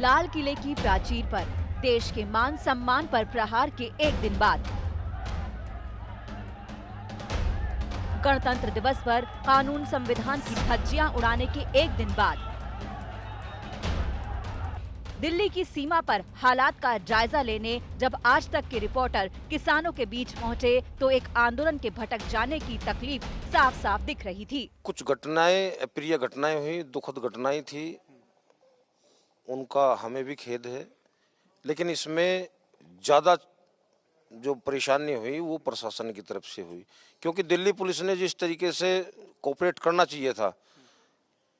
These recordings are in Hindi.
लाल किले की प्राचीर पर देश के मान सम्मान पर प्रहार के एक दिन बाद गणतंत्र दिवस पर कानून संविधान की धज्जियां उड़ाने के एक दिन बाद दिल्ली की सीमा पर हालात का जायजा लेने जब आज तक के रिपोर्टर किसानों के बीच पहुंचे तो एक आंदोलन के भटक जाने की तकलीफ साफ साफ दिख रही थी। कुछ घटनाएं अप्रिय घटनाएं हुई, दुखद घटनाएं थी, उनका हमें भी खेद है, लेकिन इसमें ज्यादा जो परेशानी हुई वो प्रशासन की तरफ से हुई, क्योंकि दिल्ली पुलिस ने जिस तरीके से कोऑपरेट करना चाहिए था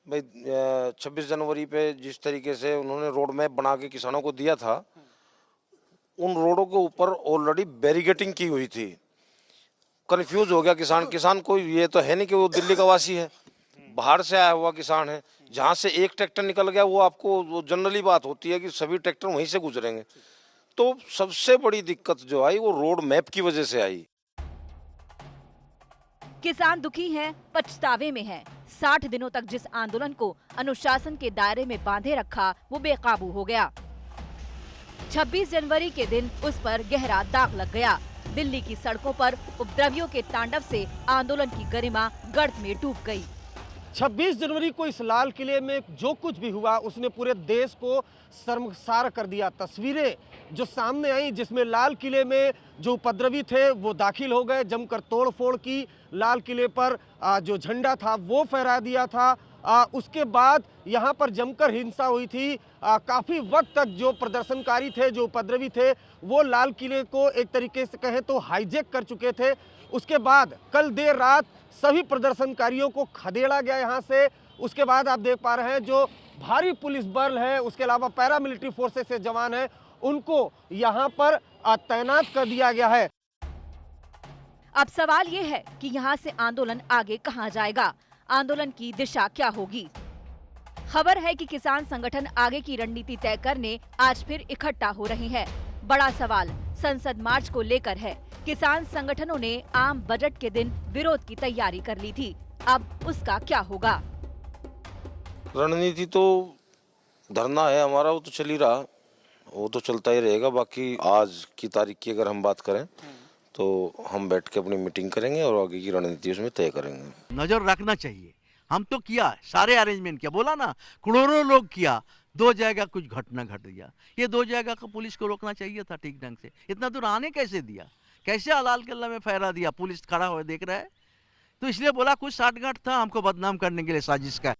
भाई 26 जनवरी पे जिस तरीके से उन्होंने रोड मैप बना के किसानों को दिया था, उन रोडों के ऊपर ऑलरेडी बैरिकेटिंग की हुई थी। कंफ्यूज हो गया किसान कोई ये तो है नहीं कि वो दिल्ली का वासी है, बाहर से आया हुआ किसान है। जहाँ से एक ट्रैक्टर निकल गया वो आपको वो जनरली बात होती है कि सभी ट्रैक्टर वहीं से गुजरेंगे। तो सबसे बड़ी दिक्कत जो आई वो रोड मैप की वजह से आई। किसान दुखी हैं, पछतावे में हैं। 60 दिनों तक जिस आंदोलन को अनुशासन के दायरे में बांधे रखा वो बेकाबू हो गया। 26 जनवरी के दिन उस पर गहरा दाग लग गया। दिल्ली की सड़कों पर उपद्रवियों के तांडव से आंदोलन की गरिमा गर्त में डूब गई। 26 जनवरी को इस लाल किले में जो कुछ भी हुआ उसने पूरे देश को शर्मसार कर दिया। तस्वीरें जो सामने आई जिसमें लाल किले में जो उपद्रवी थे वो दाखिल हो गए, जमकर तोड़फोड़ की, लाल किले पर जो झंडा था वो फहरा दिया था। उसके बाद यहाँ पर जमकर हिंसा हुई थी। काफ़ी वक्त तक जो प्रदर्शनकारी थे, जो उपद्रवी थे, वो लाल किले को एक तरीके से कहें तो हाईजैक कर चुके थे। उसके बाद कल देर रात सभी प्रदर्शनकारियों को खदेड़ा गया यहाँ से। उसके बाद आप देख पा रहे हैं जो भारी पुलिस बल है, उसके अलावा पैरामिलिट्री फोर्सेस से जवान हैं, उनको यहाँ पर तैनात कर दिया गया है। अब सवाल ये है कि यहाँ से आंदोलन आगे कहाँ जाएगा, आंदोलन की दिशा क्या होगी। खबर है कि किसान संगठन आगे की रणनीति तय करने आज फिर इकट्ठा हो रहे हैं। बड़ा सवाल संसद मार्च को लेकर है। किसान संगठनों ने आम बजट के दिन विरोध की तैयारी कर ली थी, अब उसका क्या होगा। रणनीति तो धरना है हमारा, वो तो चल ही रहा, वो तो चलता ही रहेगा। बाकी आज की तारीख की अगर हम बात करें तो हम बैठ के अपनी मीटिंग करेंगे और आगे की रणनीति उसमें तय करेंगे। नजर रखना चाहिए, हम तो किया, सारे अरेंजमेंट किया, बोला ना करोड़ों लोग किया, 2 जगह कुछ घटना घट गया। ये 2 जगह को पुलिस को रोकना चाहिए था ठीक ढंग से। इतना दूर आने कैसे दिया, कैसे लाल किला में फहरा दिया, पुलिस खड़ा हुआ देख रहा है। तो इसलिए बोला कुछ साठगांठ था हमको बदनाम करने के लिए साजिश का।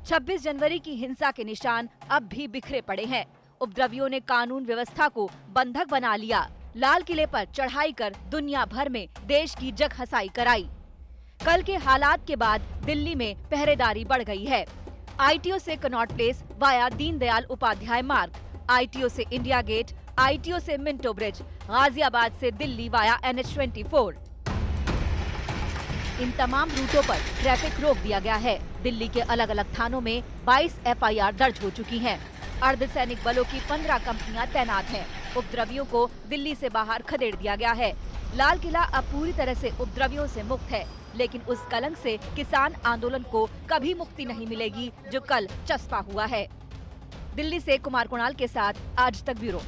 26 जनवरी की हिंसा के निशान अब भी बिखरे पड़े हैं। उपद्रवियों ने कानून व्यवस्था को बंधक बना लिया, लाल किले पर चढ़ाई कर दुनिया भर में देश की जगहंसाई कराई। कल के हालात के बाद दिल्ली में पहरेदारी बढ़ गई है। आईटीओ से कनॉट प्लेस वाया दीनदयाल उपाध्याय मार्ग, आईटीओ से इंडिया गेट, आईटीओ से मिंटो ब्रिज, गाजियाबाद से दिल्ली वाया NH-24। इन तमाम रूटों पर ट्रैफिक रोक दिया गया है। दिल्ली के अलग अलग थानों में 22 FIR दर्ज हो चुकी हैं। अर्धसैनिक बलों की 15 कंपनियां तैनात हैं। उपद्रवियों को दिल्ली से बाहर खदेड़ दिया गया है। लाल किला अब पूरी तरह से उपद्रवियों से मुक्त है, लेकिन उस कलंक से किसान आंदोलन को कभी मुक्ति नहीं मिलेगी जो कल चस्पा हुआ है। दिल्ली से कुमार कुणाल के साथ आज तक ब्यूरो।